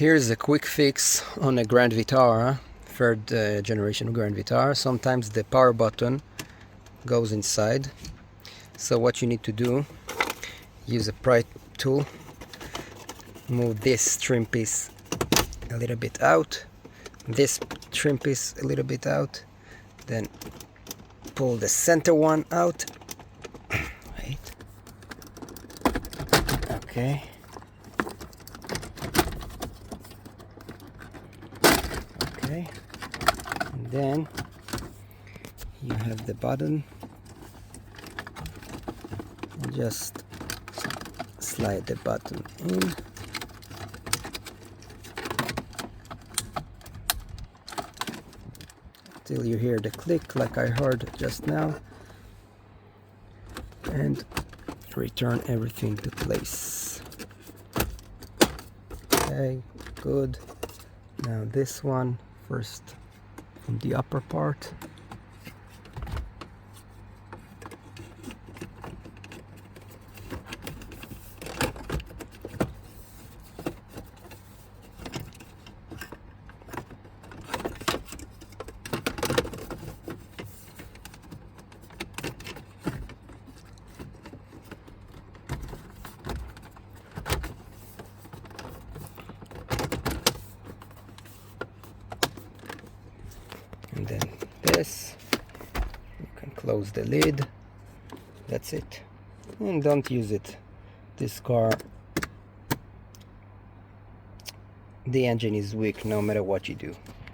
Here's a quick fix on a Grand Vitara, third generation Grand Vitara. Sometimes the power button goes inside. So what you need to do, use a pry tool, move this trim piece a little bit out, this trim piece a little bit out, then pull the center one out. Wait. Okay. Okay. And then you have the button. And just slide the button in. Till you hear the click like I heard just now, and return everything to place. Okay, good. Now this one first from the upper part. And then this, you can close the lid. That's it. And don't use it. This car, the engine is weak no matter what you do.